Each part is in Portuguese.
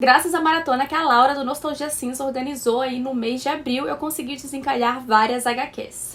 Graças à maratona que a Laura do Nostalgia Cinza organizou aí no mês de abril, eu consegui desencalhar várias HQs.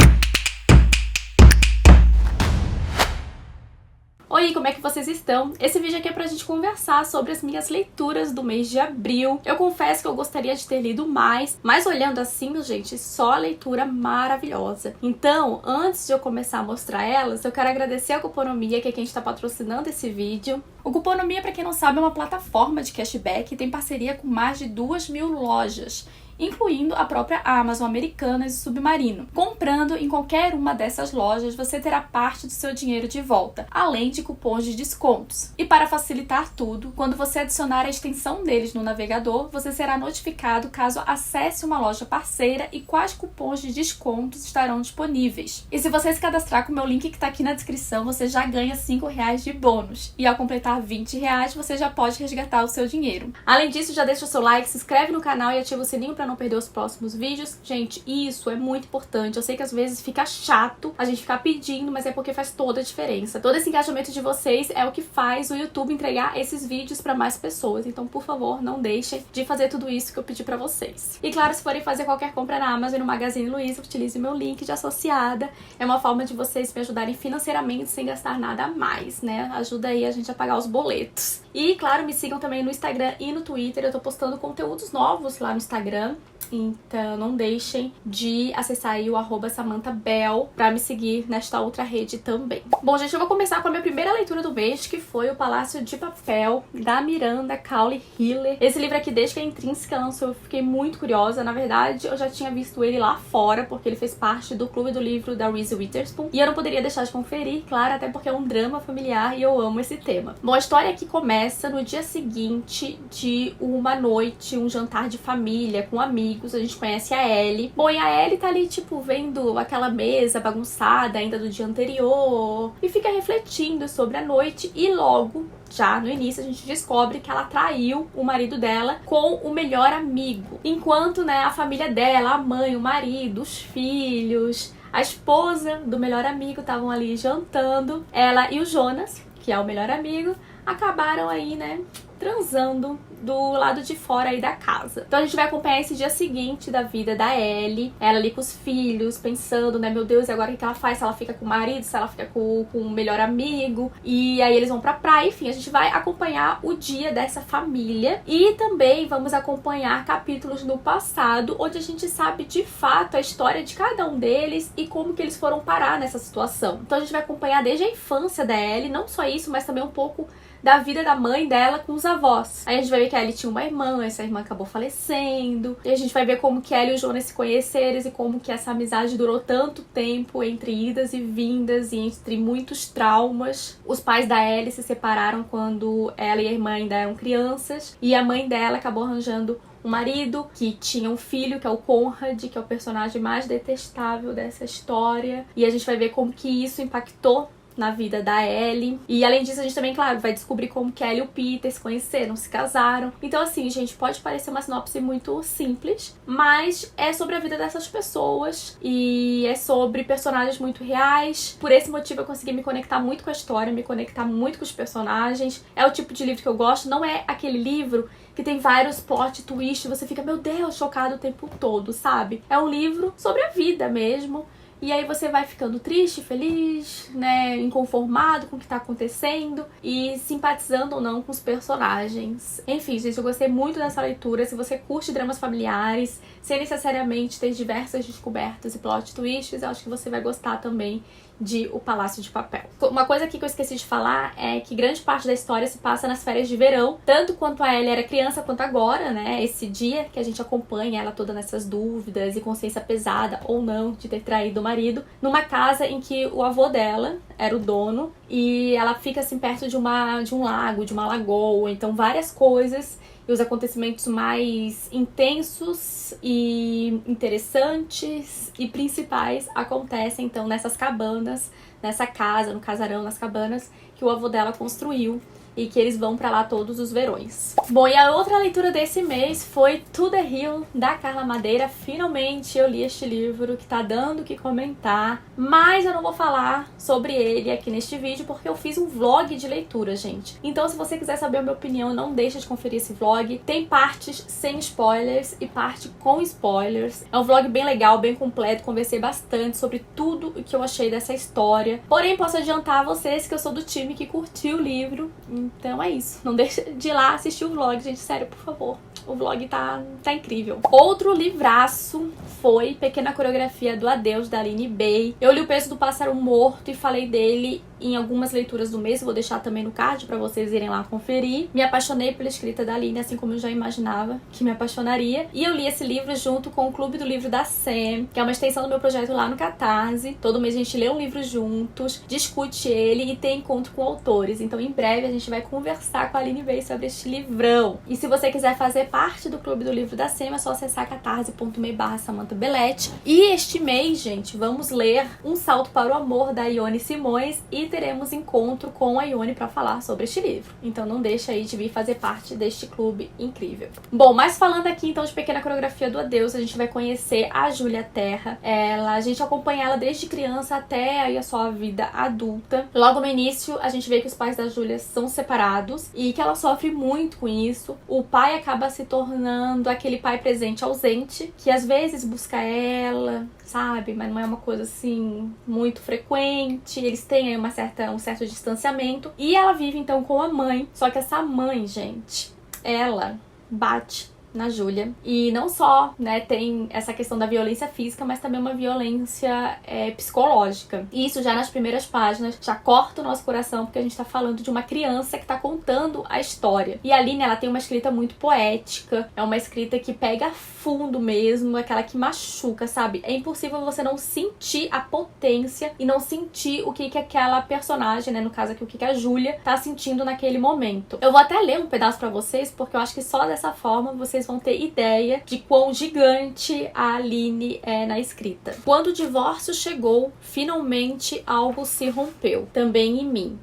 Oi, como é que vocês estão? Esse vídeo aqui é pra gente conversar sobre as minhas leituras do mês de abril. Eu confesso que eu gostaria de ter lido mais, mas olhando assim, gente, só leitura maravilhosa. Então, antes de eu começar a mostrar elas, eu quero agradecer a Cuponomia, que é quem está patrocinando esse vídeo. O Cuponomia, pra quem não sabe, é uma plataforma de cashback e tem parceria com mais de 2.000 lojas, incluindo a própria Amazon, Americanas e Submarino. Comprando em qualquer uma dessas lojas, você terá parte do seu dinheiro de volta, além de cupons de descontos. E para facilitar tudo, quando você adicionar a extensão deles no navegador, você será notificado caso acesse uma loja parceira e quais cupons de descontos estarão disponíveis. E se você se cadastrar com o meu link que está aqui na descrição, você já ganha R$5 de bônus. E ao completar R$20, você já pode resgatar o seu dinheiro. Além disso, já deixa o seu like, se inscreve no canal e ativa o sininho para não perder os próximos vídeos. Gente, isso é muito importante. Eu sei que às vezes fica chato a gente ficar pedindo, mas é porque faz toda a diferença. Todo esse engajamento de vocês é o que faz o YouTube entregar esses vídeos para mais pessoas. Então, por favor, não deixem de fazer tudo isso que eu pedi para vocês. E claro, se forem fazer qualquer compra na Amazon e no Magazine Luiza, utilize o meu link de associada. É uma forma de vocês me ajudarem financeiramente sem gastar nada a mais, né? Ajuda aí a gente a pagar os boletos. E, claro, me sigam também no Instagram e no Twitter. Eu tô postando conteúdos novos lá no Instagram. Então não deixem de acessar aí o @SamanthaBell pra me seguir nesta outra rede também. Bom, gente, eu vou começar com a minha primeira leitura do mês, que foi O Palácio de Papel, da Miranda Cowley-Hiller. Esse livro aqui, desde que a Intrínseca lançou, eu fiquei muito curiosa. Na verdade, eu já tinha visto ele lá fora, porque ele fez parte do clube do livro da Reese Witherspoon. E eu não poderia deixar de conferir, claro, até porque é um drama familiar e eu amo esse tema. Bom, a história aqui começa no dia seguinte de uma noite, um jantar de família com amigos. A gente conhece a Ellie. Bom, e a Ellie tá ali, tipo, vendo aquela mesa bagunçada ainda do dia anterior e fica refletindo sobre a noite e logo, já no início, a gente descobre que ela traiu o marido dela com o melhor amigo. Enquanto, né, a família dela, a mãe, o marido, os filhos, a esposa do melhor amigo estavam ali jantando. Ela e o Jonas, que é o melhor amigo, acabaram aí, né, transando do lado de fora aí da casa. Então a gente vai acompanhar esse dia seguinte da vida da Ellie, ela ali com os filhos, pensando, né, meu Deus, e agora o que ela faz? Se ela fica com o marido, se ela fica com o melhor amigo, e aí eles vão pra praia, enfim, a gente vai acompanhar o dia dessa família e também vamos acompanhar capítulos no passado, onde a gente sabe de fato a história de cada um deles e como que eles foram parar nessa situação. Então a gente vai acompanhar desde a infância da Ellie, não só isso, mas também um pouco da vida da mãe dela com os avós. Aí a gente vai ver que a Ellie tinha uma irmã, essa irmã acabou falecendo. E a gente vai ver como que Ellie e o Jonas se conheceram e como que essa amizade durou tanto tempo, entre idas e vindas e entre muitos traumas. Os pais da Ellie se separaram quando ela e a irmã ainda eram crianças. E a mãe dela acabou arranjando um marido que tinha um filho, que é o Conrad, que é o personagem mais detestável dessa história. E a gente vai ver como que isso impactou na vida da Ellie. E além disso, a gente também, claro, vai descobrir como que a Ellie e o Peter se conheceram, se casaram. Então, assim, gente, pode parecer uma sinopse muito simples, mas é sobre a vida dessas pessoas e é sobre personagens muito reais. Por esse motivo, eu consegui me conectar muito com a história, me conectar muito com os personagens. É o tipo de livro que eu gosto, não é aquele livro que tem vários plot twists, você fica, meu Deus, chocado o tempo todo, sabe? É um livro sobre a vida mesmo. E aí você vai ficando triste, feliz, né, inconformado com o que tá acontecendo e simpatizando ou não com os personagens. Enfim, gente, eu gostei muito dessa leitura. Se você curte dramas familiares, sem necessariamente ter diversas descobertas e plot twists, eu acho que você vai gostar também de O Palácio de Papel. Uma coisa aqui que eu esqueci de falar é que grande parte da história se passa nas férias de verão, tanto quanto a Ellie era criança quanto agora, né? Esse dia que a gente acompanha ela toda nessas dúvidas e consciência pesada ou não de ter traído o marido, numa casa em que o avô dela era o dono e ela fica assim perto de um lago, de uma lagoa, então várias coisas e os acontecimentos mais intensos e interessantes e principais acontecem então nessas cabanas, nessa casa, no casarão, nas cabanas que o avô dela construiu e que eles vão pra lá todos os verões. Bom, e a outra leitura desse mês foi To The Hill, da Carla Madeira. Finalmente eu li este livro que tá dando o que comentar, mas eu não vou falar sobre ele aqui neste vídeo porque eu fiz um vlog de leitura, gente. Então se você quiser saber a minha opinião, não deixa de conferir esse vlog. Tem partes sem spoilers e parte com spoilers. É um vlog bem legal, bem completo, conversei bastante sobre tudo o que eu achei dessa história. Porém, posso adiantar a vocês que eu sou do time que curtiu o livro, então é isso. Não deixa de ir lá assistir o vlog, gente, sério, por favor. O vlog tá incrível. Outro livraço foi Pequena Coreografia do Adeus, da Aline Bay. Eu li O Peso do Pássaro Morto e falei dele em algumas leituras do mês. Vou deixar também no card pra vocês irem lá conferir. Me apaixonei pela escrita da Aline, assim como eu já imaginava que me apaixonaria. E eu li esse livro junto com o Clube do Livro da Sam, que é uma extensão do meu projeto lá no Catarse. Todo mês a gente lê um livro juntos, discute ele e tem encontro com autores. Então em breve a gente vai conversar com a Aline Bay sobre este livrão. E se você quiser fazer parte do Clube do Livro da Sam, é só acessar catarse.me/SamanthaBelletti. E este mês, gente, vamos ler Um Salto para o Amor, da Ione Simões, e teremos encontro com a Ione para falar sobre este livro. Então não deixa aí de vir fazer parte deste clube incrível. Bom, mas falando aqui então de Pequena Coreografia do Adeus, a gente vai conhecer a Júlia Terra. A gente acompanha ela desde criança até aí a sua vida adulta. Logo no início, a gente vê que os pais da Júlia são separados e que ela sofre muito com isso. O pai acaba se tornando aquele pai presente ausente, que às vezes busca ela, sabe? Mas não é uma coisa assim muito frequente. Eles têm aí um certo distanciamento. E ela vive então com a mãe. Só que essa mãe, gente, ela bate na Júlia. E não só, né, tem essa questão da violência física, mas também uma violência psicológica. E isso já nas primeiras páginas já corta o nosso coração, porque a gente tá falando de uma criança que tá contando a história. E a Aline, ela tem uma escrita muito poética, é uma escrita que pega fundo mesmo, aquela que machuca, sabe? É impossível você não sentir a potência e não sentir o que aquela personagem, né, no caso aqui, o que a Júlia tá sentindo naquele momento. Eu vou até ler um pedaço pra vocês, porque eu acho que só dessa forma vocês vão ter ideia de quão gigante a Aline é na escrita. Quando o divórcio chegou, finalmente algo se rompeu, também em mim.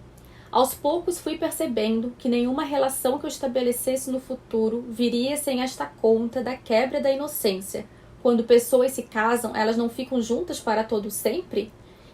Aos poucos fui percebendo que nenhuma relação que eu estabelecesse no futuro viria sem esta conta da quebra da inocência. Quando pessoas se casam, elas não ficam juntas para todo sempre?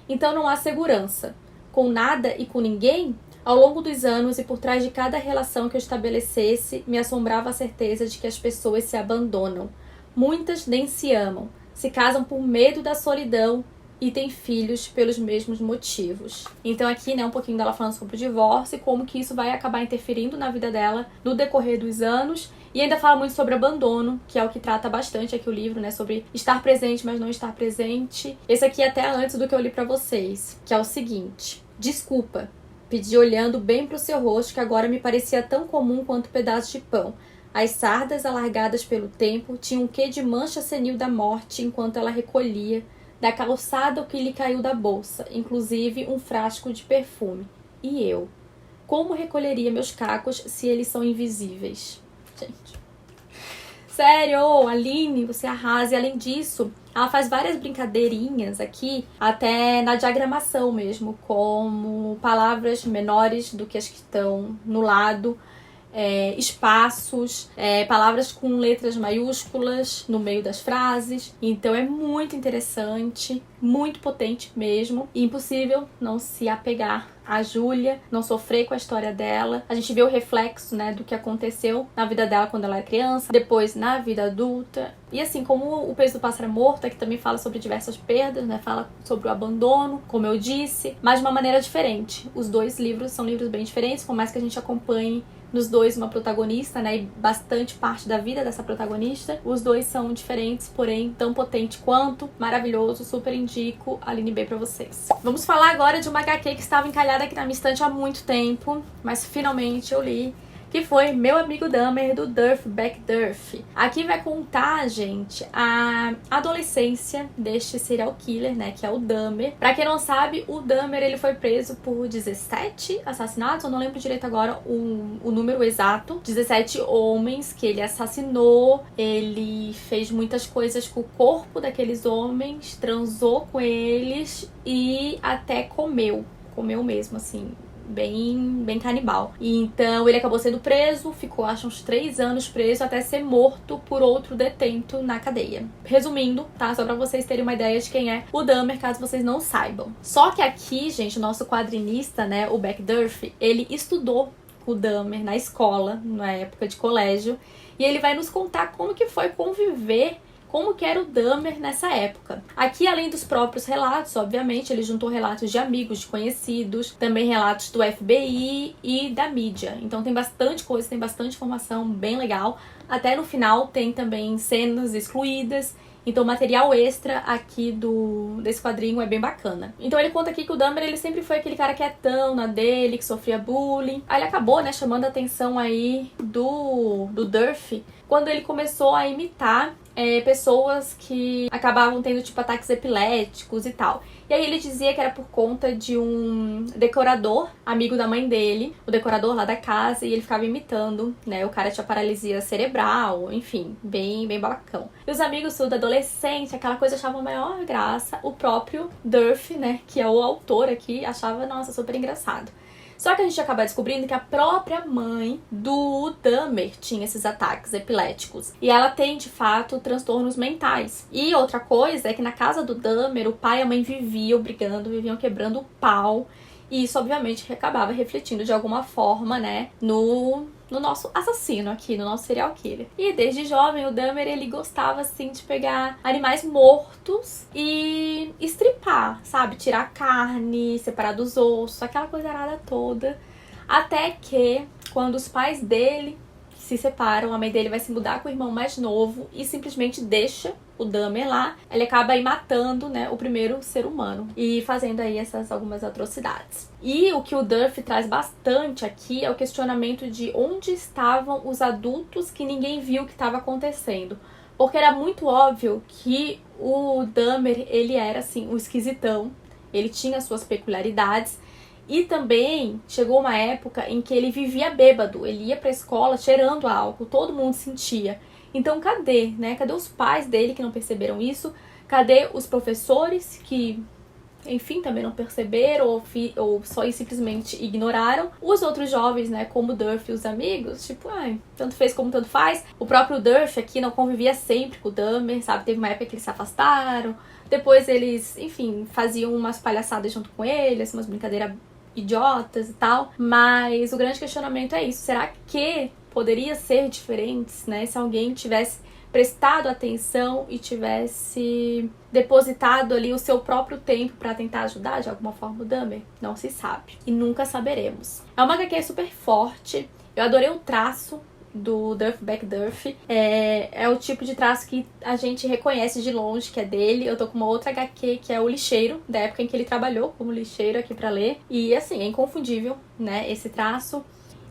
Então não há segurança. Com nada e com ninguém? Ao longo dos anos e por trás de cada relação que eu estabelecesse, me assombrava a certeza de que as pessoas se abandonam. Muitas nem se amam, se casam por medo da solidão e têm filhos pelos mesmos motivos. Então aqui, né, um pouquinho dela falando sobre o divórcio e como que isso vai acabar interferindo na vida dela no decorrer dos anos. E ainda fala muito sobre abandono, que é o que trata bastante aqui o livro, né, sobre estar presente, mas não estar presente. Esse aqui é até antes do que eu li pra vocês, que é o seguinte: desculpa. Pedi olhando bem para o seu rosto, que agora me parecia tão comum quanto pedaços de pão. As sardas, alargadas pelo tempo, tinham um quê de mancha senil da morte enquanto ela recolhia da calçada o que lhe caiu da bolsa, inclusive um frasco de perfume. E eu? Como recolheria meus cacos se eles são invisíveis? Gente, sério, Aline, você arrasa. E além disso, ela faz várias brincadeirinhas aqui, até na diagramação mesmo, como palavras menores do que as que estão no lado, espaços, palavras com letras maiúsculas no meio das frases. Então é muito interessante, muito potente mesmo. E impossível não se apegar a Júlia, não sofrer com a história dela. A gente vê o reflexo, né, do que aconteceu na vida dela quando ela era criança, depois na vida adulta. E assim, como O Peso do Pássaro Morto, que também fala sobre diversas perdas, né, fala sobre o abandono, como eu disse, mas de uma maneira diferente. Os dois livros são livros bem diferentes, por mais que a gente acompanhe nos dois uma protagonista, né, e bastante parte da vida dessa protagonista. Os dois são diferentes, porém tão potente quanto. Maravilhoso, super indico Aline Bay pra vocês. Vamos falar agora de uma HQ que estava encalhada aqui na minha estante há muito tempo, mas finalmente eu li, que foi Meu Amigo Dahmer, do Durf Backdurf. Aqui vai contar, gente, a adolescência deste serial killer, né, que é o Dahmer. Pra quem não sabe, o Dahmer, ele foi preso por 17 assassinatos, eu não lembro direito agora o número exato. 17 homens que ele assassinou, ele fez muitas coisas com o corpo daqueles homens, transou com eles e até comeu mesmo, assim, bem canibal. E então ele acabou sendo preso, ficou acho uns 3 anos preso até ser morto por outro detento na cadeia. Resumindo, tá? Só pra vocês terem uma ideia de quem é o Dahmer, caso vocês não saibam. Só que aqui, gente, o nosso quadrinista, né, o Backdurf, ele estudou o Dahmer na escola, na época de colégio, e ele vai nos contar como que foi conviver, como que era o Dahmer nessa época. Aqui, além dos próprios relatos, obviamente, ele juntou relatos de amigos, de conhecidos, também relatos do FBI e da mídia. Então tem bastante coisa, tem bastante informação bem legal. Até no final tem também cenas excluídas. Então o material extra aqui desse quadrinho é bem bacana. Então ele conta aqui que o Dahmer, ele sempre foi aquele cara quietão na dele, que sofria bullying. Aí ele acabou, né, chamando a atenção aí do Durf quando ele começou a imitar pessoas que acabavam tendo tipo ataques epiléticos e tal. E aí ele dizia que era por conta de um decorador, amigo da mãe dele, o decorador lá da casa, e ele ficava imitando, né? O cara tinha paralisia cerebral, enfim, bem babacão. E os amigos tudo adolescente, aquela coisa, achavam a maior graça. O próprio Durf, né, que é o autor aqui, achava, nossa, super engraçado. Só que a gente acaba descobrindo que a própria mãe do Dahmer tinha esses ataques epiléticos. E ela tem, de fato, transtornos mentais. E outra coisa é que na casa do Dahmer, o pai e a mãe viviam brigando, viviam quebrando o pau. E isso, obviamente, acabava refletindo de alguma forma, né, no nosso assassino aqui, no nosso serial killer. E desde jovem, o Dahmer, ele gostava, assim, de pegar animais mortos e estripar, sabe? Tirar a carne, separar dos ossos, aquela coisa arada toda. Até que, quando os pais dele se separam, a mãe dele vai se mudar com o irmão mais novo e simplesmente deixa o Dahmer lá, ele acaba aí matando, né, o primeiro ser humano e fazendo aí essas algumas atrocidades. E o que o Durf traz bastante aqui é o questionamento de onde estavam os adultos que ninguém viu o que estava acontecendo. Porque era muito óbvio que o Dahmer, ele era assim, um esquisitão, ele tinha suas peculiaridades. E também chegou uma época em que ele vivia bêbado, ele ia pra escola cheirando álcool, todo mundo sentia. Então cadê, né? Cadê os pais dele que não perceberam isso? Cadê os professores que, enfim, também não perceberam ou só simplesmente ignoraram? Os outros jovens, né, como o Durf e os amigos, tipo, tanto fez como tanto faz. O próprio Durf aqui não convivia sempre com o Dahmer, sabe? Teve uma época que eles se afastaram, depois eles, enfim, faziam umas palhaçadas junto com ele, assim, umas brincadeiras idiotas e tal. Mas o grande questionamento é isso, será que poderia ser diferente, né, se alguém tivesse prestado atenção e tivesse depositado ali o seu próprio tempo pra tentar ajudar de alguma forma o Dahmer? Não se sabe e nunca saberemos. É uma HQ super forte, eu adorei o traço do Durf Backdurf. É o tipo de traço que a gente reconhece de longe que é dele. Eu tô com uma outra HQ que é o Lixeiro, da época em que ele trabalhou como lixeiro aqui pra ler. E assim, é inconfundível, né, esse traço.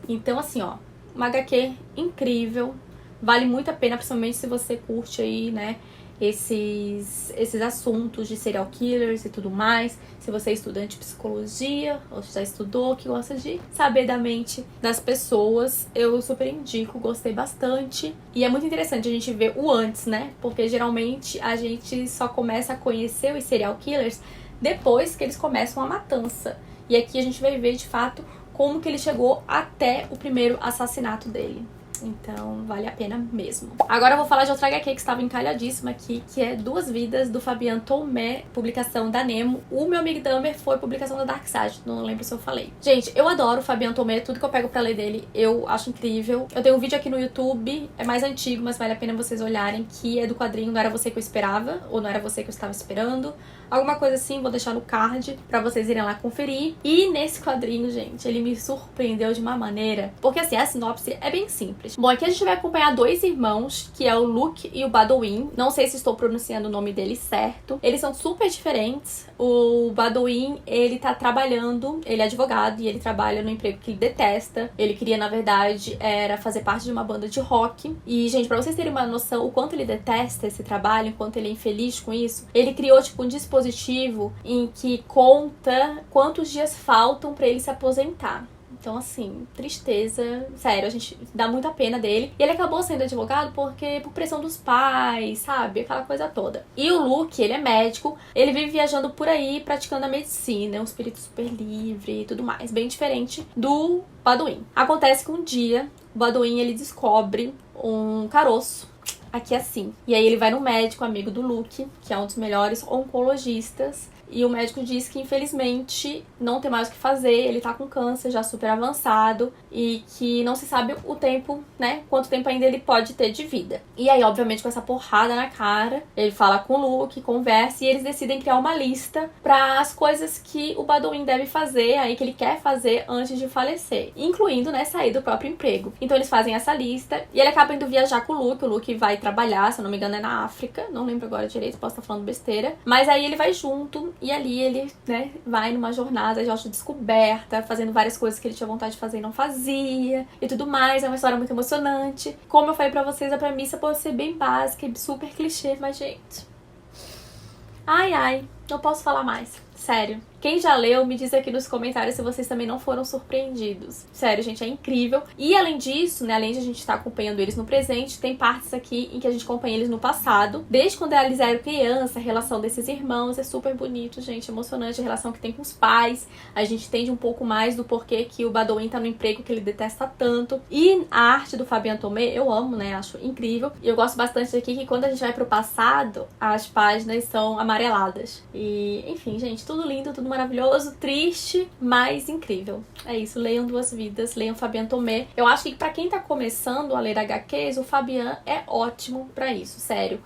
Então assim, ó, uma HQ incrível, vale muito a pena, principalmente se você curte aí, né, esses assuntos de serial killers e tudo mais. Se você é estudante de psicologia ou já estudou, que gosta de saber da mente das pessoas, eu super indico, gostei bastante. E é muito interessante a gente ver o antes, né, porque geralmente a gente só começa a conhecer os serial killers depois que eles começam a matança. E aqui a gente vai ver de fato como que ele chegou até o primeiro assassinato dele. Então, vale a pena mesmo. Agora eu vou falar de outra HQ que estava encalhadíssima aqui, que é Duas Vidas, do Fabian Tomé, publicação da Nemo. O Meu Amigo Dahmer foi publicação da Dark Side, não lembro se eu falei. Gente, eu adoro o Fabian Tomé, tudo que eu pego pra ler dele eu acho incrível. Eu tenho um vídeo aqui no YouTube, é mais antigo, mas vale a pena vocês olharem, que é do quadrinho Não Era Você Que Eu Esperava, ou Não Era Você Que Eu Estava Esperando. Alguma coisa assim, vou deixar no card pra vocês irem lá conferir. E nesse quadrinho, gente, ele me surpreendeu de uma maneira, porque assim, a sinopse é bem simples. Bom, aqui a gente vai acompanhar dois irmãos, que é o Luke e o Badouin. Não sei se estou pronunciando o nome deles certo. Eles são super diferentes. O Badouin, ele tá trabalhando, ele é advogado e ele trabalha no emprego que ele detesta. Ele queria, na verdade, era fazer parte de uma banda de rock. E, gente, pra vocês terem uma noção o quanto ele detesta esse trabalho, o quanto ele é infeliz com isso, ele criou, tipo, um dispositivo em que conta quantos dias faltam pra ele se aposentar. Então, assim, tristeza. Sério, a gente dá muita pena dele. E ele acabou sendo advogado porque por pressão dos pais, sabe? Aquela coisa toda. E o Luke, ele é médico. Ele vive viajando por aí, praticando a medicina. É um espírito super livre e tudo mais. Bem diferente do Baduin. Acontece que um dia, o Baduin, ele descobre um caroço aqui assim. E aí ele vai no médico, amigo do Luke, que é um dos melhores oncologistas. E o médico diz que, infelizmente, não tem mais o que fazer, ele tá com câncer já super avançado e que não se sabe o tempo, né, quanto tempo ainda ele pode ter de vida. E aí, obviamente, com essa porrada na cara, ele fala com o Luke, conversa e eles decidem criar uma lista para as coisas que o Baduin deve fazer, aí que ele quer fazer antes de falecer, incluindo, né, sair do próprio emprego. Então eles fazem essa lista e ele acaba indo viajar com o Luke vai trabalhar, se eu não me engano é na África, não lembro agora direito, posso estar falando besteira, mas aí ele vai junto. E ali ele, né, vai numa jornada de autodescoberta, fazendo várias coisas que ele tinha vontade de fazer e não fazia, e tudo mais. É uma história muito emocionante. Como eu falei pra vocês, a premissa pode ser bem básica e super clichê, mas, gente... Ai, não posso falar mais. Sério. Quem já leu, me diz aqui nos comentários se vocês também não foram surpreendidos. Sério, gente, é incrível. E além disso, né, além de a gente estar acompanhando eles no presente, tem partes aqui em que a gente acompanha eles no passado. Desde quando eles eram criança, a relação desses irmãos é super bonito, gente, emocionante. A relação que tem com os pais. A gente entende um pouco mais do porquê que o Baduin tá no emprego que ele detesta tanto. E a arte do Fabien Tomé, eu amo, né, acho incrível. E eu gosto bastante aqui que quando a gente vai pro passado, as páginas são amareladas. E, enfim, gente, tudo lindo, tudo maravilhoso, triste, mas incrível. É isso, leiam Duas Vidas, leiam Fabien Tomé. Eu acho que pra quem tá começando a ler HQs, o Fabien é ótimo pra isso, sério.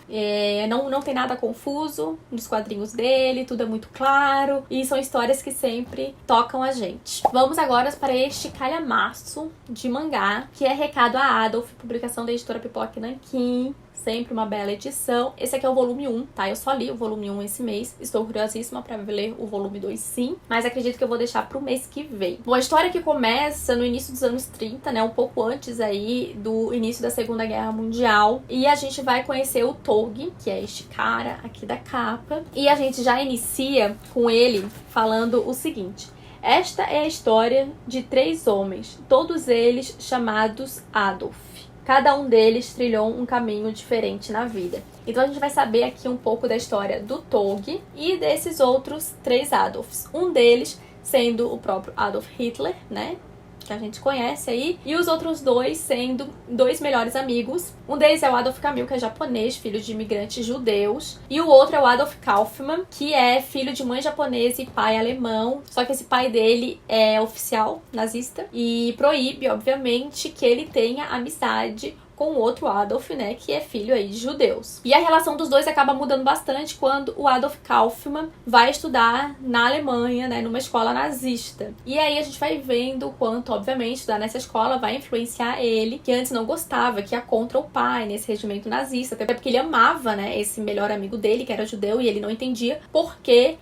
Não tem nada confuso nos quadrinhos dele, tudo é muito claro e são histórias que sempre tocam a gente. Vamos agora para este calhamaço de mangá, que é Recado a Adolf, publicação da editora Pipoca Nanquim. Sempre uma bela edição. Esse aqui é o volume 1, tá? Eu só li o volume 1 esse mês. Estou curiosíssima pra ler o volume 2 sim. Mas acredito que eu vou deixar pro mês que vem. Bom, a história que começa no início dos anos 30, né? Um pouco antes aí do início da Segunda Guerra Mundial. E a gente vai conhecer o Tog, que é este cara aqui da capa. E a gente já inicia com ele falando o seguinte: esta é a história de 3 homens, todos eles chamados Adolf. Cada um deles trilhou um caminho diferente na vida. Então a gente vai saber aqui um pouco da história do Tog e desses outros 3 Adolfs. Um deles sendo o próprio Adolf Hitler, né? Que a gente conhece aí, e os outros 2 sendo 2 melhores amigos. Um deles é o Adolf Camil, que é japonês, filho de imigrantes judeus, e o outro é o Adolf Kaufmann, que é filho de mãe japonesa e pai alemão, só que esse pai dele é oficial nazista e proíbe, obviamente, que ele tenha amizade com o outro Adolf, né, que é filho aí de judeus. E a relação dos dois acaba mudando bastante quando o Adolf Kaufmann vai estudar na Alemanha, né, numa escola nazista. E aí a gente vai vendo o quanto, obviamente, estudar nessa escola vai influenciar ele, que antes não gostava, que ia contra o pai nesse regimento nazista, até porque ele amava, né, esse melhor amigo dele, que era judeu, e ele não entendia por que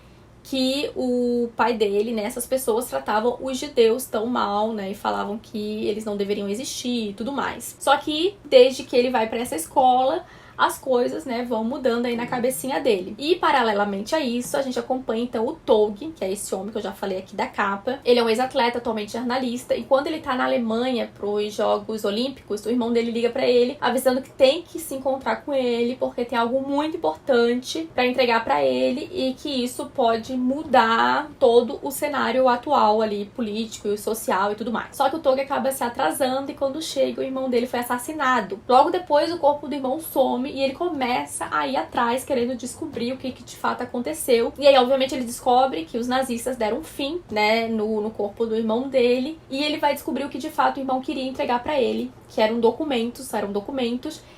o pai dele, né, essas pessoas tratavam os judeus tão mal, né, e falavam que eles não deveriam existir e tudo mais. Só que desde que ele vai para essa escola, as coisas, né, vão mudando aí na cabecinha dele. E, paralelamente a isso, a gente acompanha, então, o Tog, que é esse homem que eu já falei aqui da capa. Ele é um ex-atleta, atualmente jornalista, e quando ele tá na Alemanha pros Jogos Olímpicos, o irmão dele liga pra ele, avisando que tem que se encontrar com ele, porque tem algo muito importante pra entregar pra ele, e que isso pode mudar todo o cenário atual ali, político e social e tudo mais. Só que o Tog acaba se atrasando, e quando chega, o irmão dele foi assassinado. Logo depois, o corpo do irmão some, e ele começa a ir atrás, querendo descobrir o que de fato aconteceu. E aí, obviamente, ele descobre que os nazistas deram fim, né, no corpo do irmão dele. E ele vai descobrir o que de fato o irmão queria entregar pra ele, que eram documentos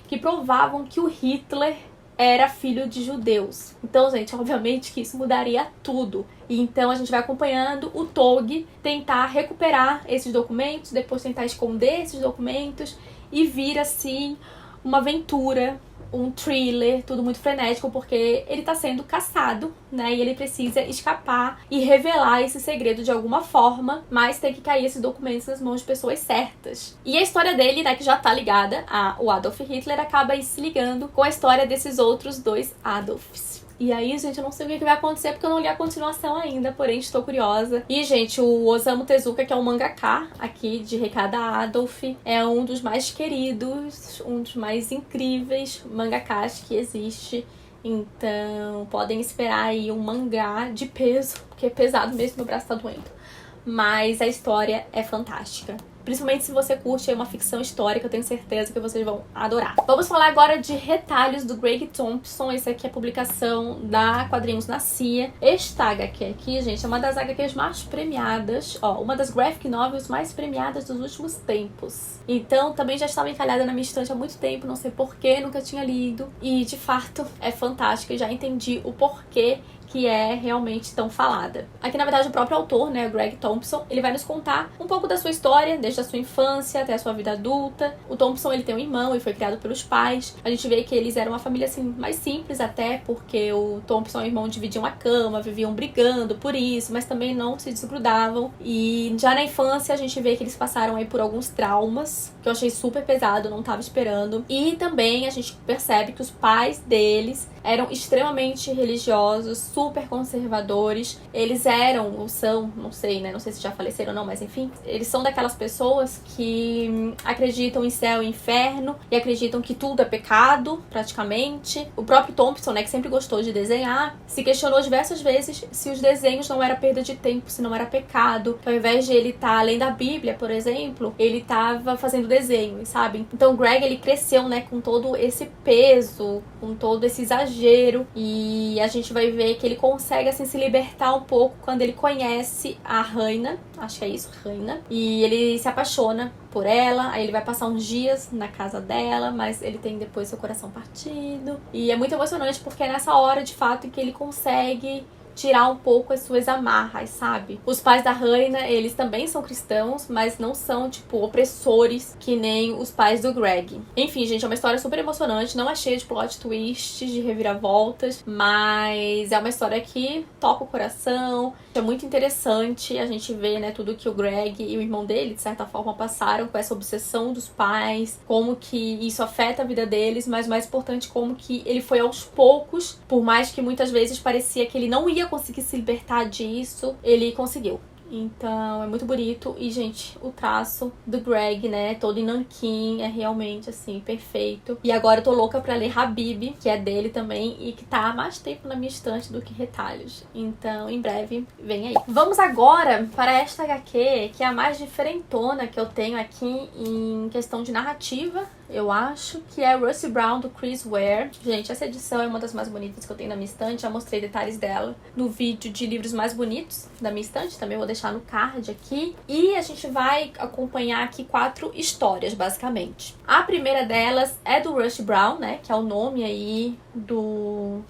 que provavam que o Hitler era filho de judeus. Então, gente, obviamente que isso mudaria tudo. E então a gente vai acompanhando o Tog tentar recuperar esses documentos, depois tentar esconder esses documentos, e vir, assim, uma aventura, um thriller, tudo muito frenético, porque ele tá sendo caçado, né, e ele precisa escapar e revelar esse segredo de alguma forma, mas tem que cair esses documentos nas mãos de pessoas certas. E a história dele, né, que já tá ligada ao Adolf Hitler, acaba aí se ligando com a história desses outros 2 Adolfs. E aí, gente, eu não sei o que vai acontecer porque eu não li a continuação ainda, porém estou curiosa. E, gente, o Osamu Tezuka, que é um mangaka aqui de Recada Adolf, é um dos mais queridos, um dos mais incríveis mangakas que existe. Então, podem esperar aí um mangá de peso, porque é pesado mesmo, meu braço tá doendo. Mas a história é fantástica. Principalmente se você curte uma ficção histórica, eu tenho certeza que vocês vão adorar. Vamos falar agora de Retalhos, do Greg Thompson. Esse aqui é a publicação da Quadrinhos na CIA. Esta HQ aqui, gente, é uma das HQs mais premiadas, uma das graphic novels mais premiadas dos últimos tempos. Então, também já estava encalhada na minha estante há muito tempo, não sei porquê, nunca tinha lido. E, de fato, é fantástica. Eu já entendi o porquê que é realmente tão falada. Aqui, na verdade, o próprio autor, né, o Greg Thompson, ele vai nos contar um pouco da sua história, desde a sua infância até a sua vida adulta. O Thompson, ele tem um irmão e foi criado pelos pais. A gente vê que eles eram uma família, assim, mais simples até, porque o Thompson e o irmão dividiam a cama, viviam brigando por isso, mas também não se desgrudavam. E já na infância, a gente vê que eles passaram aí por alguns traumas, que eu achei super pesado, não tava esperando. E também a gente percebe que os pais deles eram extremamente religiosos, super conservadores. Eles eram, ou são, não sei, né? Não sei se já faleceram ou não, mas enfim, eles são daquelas pessoas que acreditam em céu e inferno e acreditam que tudo é pecado, praticamente. O próprio Thompson, né, que sempre gostou de desenhar, se questionou diversas vezes se os desenhos não era perda de tempo, se não era pecado, que ao invés de ele estar além da Bíblia, por exemplo, ele estava fazendo desenho, sabe? Então o Greg, ele cresceu, né, com todo esse peso, com todo esse exagero, e a gente vai ver que ele consegue, assim, se libertar um pouco quando ele conhece a Raina, acho que é isso, Raina, e ele se apaixona por ela. Aí ele vai passar uns dias na casa dela, mas ele tem depois seu coração partido, e é muito emocionante porque é nessa hora, de fato, em que ele consegue tirar um pouco as suas amarras, sabe? Os pais da Raina, eles também são cristãos, mas não são, tipo, opressores que nem os pais do Greg. Enfim, gente, é uma história super emocionante, não é cheia de plot twists, de reviravoltas, mas é uma história que toca o coração, é muito interessante a gente ver, né, tudo que o Greg e o irmão dele, de certa forma, passaram com essa obsessão dos pais, como que isso afeta a vida deles, mas mais importante, como que ele foi aos poucos, por mais que muitas vezes parecia que ele não ia conseguir se libertar disso, ele conseguiu. Então é muito bonito. E, gente, o traço do Greg, né, todo em nanquim, é realmente, assim, perfeito. E agora eu tô louca pra ler Habib, que é dele também, e que tá há mais tempo na minha estante do que Retalhos. Então, em breve, vem aí. Vamos agora para esta HQ, que é a mais diferentona que eu tenho aqui em questão de narrativa, eu acho, que é Rusty Brown, do Chris Ware. Gente, essa edição é uma das mais bonitas que eu tenho na minha estante. Já mostrei detalhes dela no vídeo de livros mais bonitos da minha estante. Também vou deixar no card aqui. E a gente vai acompanhar aqui 4 histórias, basicamente. A primeira delas é do Rusty Brown, né? Que é o nome aí do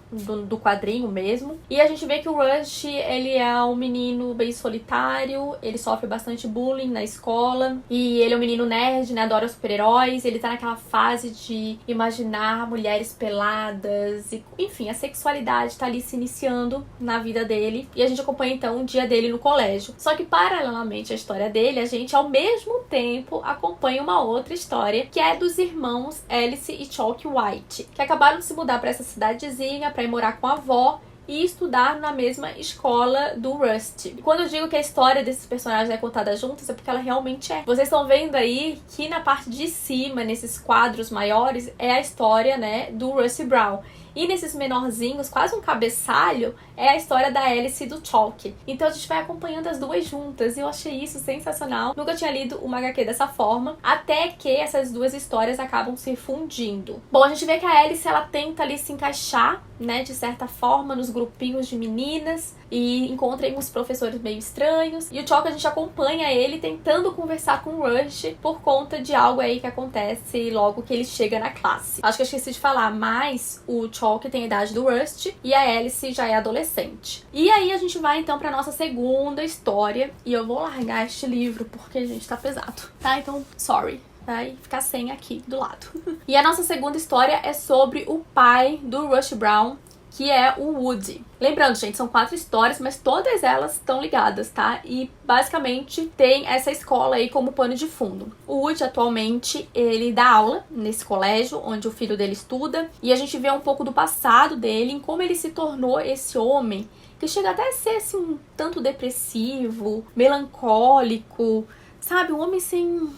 quadrinho mesmo. E a gente vê que o Rusty, ele é um menino bem solitário. Ele sofre bastante bullying na escola. E ele é um menino nerd, né? Adora super-heróis. Ele tá naquela fase de imaginar mulheres peladas. E, enfim, a sexualidade tá ali se iniciando na vida dele. E a gente acompanha, então, o dia dele no colégio. Só que, paralelamente à história dele, a gente, ao mesmo tempo, acompanha uma outra história, que é dos irmãos Alice e Chalk White, que acabaram de se mudar pra essa cidadezinha pra ir morar com a avó e estudar na mesma escola do Rusty. E quando eu digo que a história desses personagens é contada juntas, é porque ela realmente é. Vocês estão vendo aí que na parte de cima, nesses quadros maiores, é a história, né, do Rusty Brown. E nesses menorzinhos, quase um cabeçalho, é a história da Alice e do Chalk. Então a gente vai acompanhando as duas juntas, e eu achei isso sensacional. Nunca tinha lido uma HQ dessa forma, até que essas duas histórias acabam se fundindo. Bom, a gente vê que a Alice, ela tenta ali se encaixar, né, de certa forma, nos grupinhos de meninas, e encontra aí uns professores meio estranhos. E o Chalk, a gente acompanha ele tentando conversar com o Rush por conta de algo aí que acontece logo que ele chega na classe. Acho que eu esqueci de falar, mas o Chalk tem a idade do Rusty e a Alice já é adolescente. E aí a gente vai então pra nossa segunda história, e eu vou largar este livro porque, gente, tá pesado, tá? Então, sorry. Vai ficar sem aqui do lado. E a nossa segunda história é sobre o pai do Rusty Brown, que é o Woody. Lembrando, gente, são 4 histórias, mas todas elas estão ligadas, tá? E basicamente tem essa escola aí como pano de fundo. O Woody, atualmente, ele dá aula nesse colégio onde o filho dele estuda, e a gente vê um pouco do passado dele, em como ele se tornou esse homem que chega até a ser assim, um tanto depressivo, melancólico, sabe? Um homem sem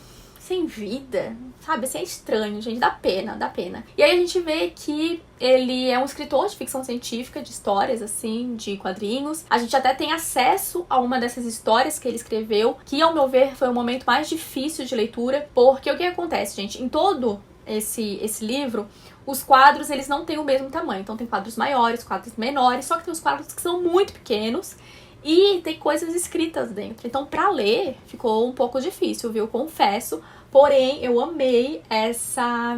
vida, sabe? Assim, é estranho, gente. Dá pena, dá pena. E aí a gente vê que ele é um escritor de ficção científica, de histórias, assim, de quadrinhos. A gente até tem acesso a uma dessas histórias que ele escreveu, que, ao meu ver, foi o momento mais difícil de leitura, porque o que acontece, gente? Em todo esse livro, os quadros, eles não têm o mesmo tamanho. Então tem quadros maiores, quadros menores, só que tem os quadros que são muito pequenos e tem coisas escritas dentro. Então, pra ler, ficou um pouco difícil, viu? Confesso. Porém, eu amei essa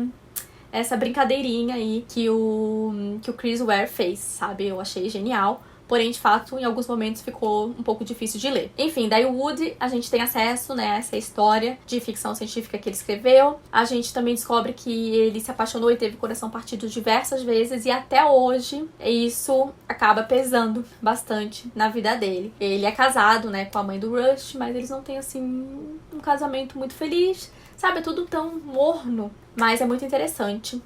brincadeirinha aí que o Chris Ware fez, sabe? Eu achei genial. Porém, de fato, em alguns momentos ficou um pouco difícil de ler. Enfim, daí o Woody, a gente tem acesso, né, a essa história de ficção científica que ele escreveu. A gente também descobre que ele se apaixonou e teve o coração partido diversas vezes, e até hoje isso acaba pesando bastante na vida dele. Ele é casado, né, com a mãe do Rush, mas eles não têm, assim, um casamento muito feliz. Sabe, é tudo tão morno. Mas é muito interessante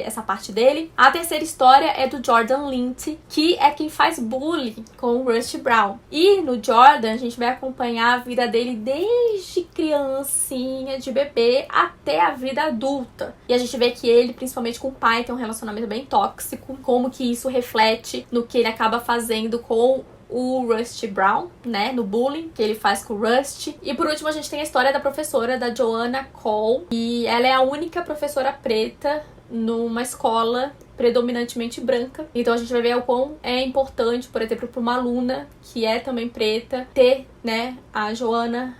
essa parte dele. A terceira história é do Jordan Lindsay, que é quem faz bullying com o Rusty Brown. E no Jordan, a gente vai acompanhar a vida dele desde criancinha, de bebê, até a vida adulta. E a gente vê que ele, principalmente com o pai, tem um relacionamento bem tóxico. Como que isso reflete no que ele acaba fazendo com o Rusty Brown, né, no bullying que ele faz com o Rusty. E por último a gente tem a história da professora, da Joanna Cole, e ela é a única professora preta numa escola predominantemente branca. Então a gente vai ver o quão é importante, por exemplo, para uma aluna que é também preta, ter, né, a Joanna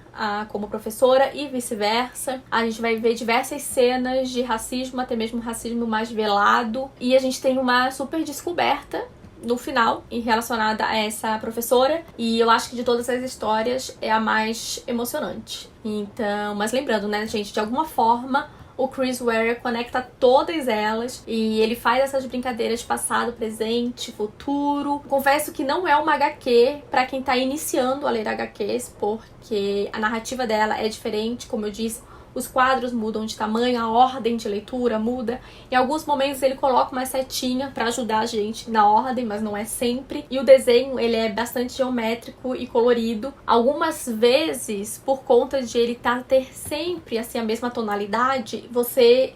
como professora e vice-versa. A gente vai ver diversas cenas de racismo, até mesmo racismo mais velado. E a gente tem uma super descoberta no final, e relacionada a essa professora, e eu acho que de todas as histórias é a mais emocionante. Então, mas lembrando, né, gente, de alguma forma o Chris Ware conecta todas elas e ele faz essas brincadeiras de passado, presente, futuro. Confesso que não é uma HQ pra quem tá iniciando a ler HQs, porque a narrativa dela é diferente, como eu disse. Os quadros mudam de tamanho, a ordem de leitura muda. Em alguns momentos ele coloca uma setinha pra ajudar a gente na ordem, mas não é sempre. E o desenho, ele é bastante geométrico e colorido. Algumas vezes, por conta de ele ter sempre assim a mesma tonalidade, você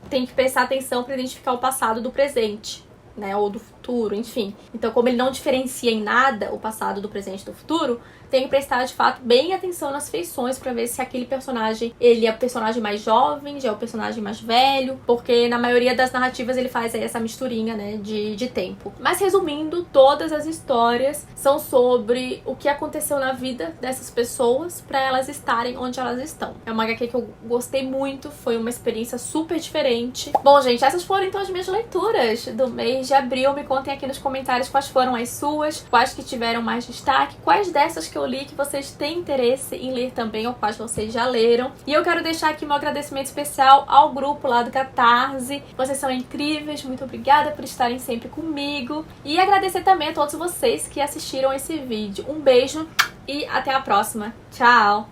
tem que prestar atenção pra identificar o passado do presente, né, ou do futuro, enfim. Então, como ele não diferencia em nada o passado do presente e do futuro, tem que prestar, de fato, bem atenção nas feições pra ver se aquele personagem, ele é o personagem mais jovem, já é o personagem mais velho, porque na maioria das narrativas ele faz aí essa misturinha, né, de tempo. Mas resumindo, todas as histórias são sobre o que aconteceu na vida dessas pessoas pra elas estarem onde elas estão. É uma HQ que eu gostei muito, foi uma experiência super diferente. Bom, gente, essas foram então as minhas leituras do mês de abril. Me contem aqui nos comentários quais foram as suas, quais que tiveram mais destaque, quais dessas que eu li que vocês têm interesse em ler também, ou quais vocês já leram. E eu quero deixar aqui meu agradecimento especial ao grupo lá do Catarse. Vocês são incríveis, muito obrigada por estarem sempre comigo. E agradecer também a todos vocês que assistiram esse vídeo. Um beijo e até a próxima. Tchau!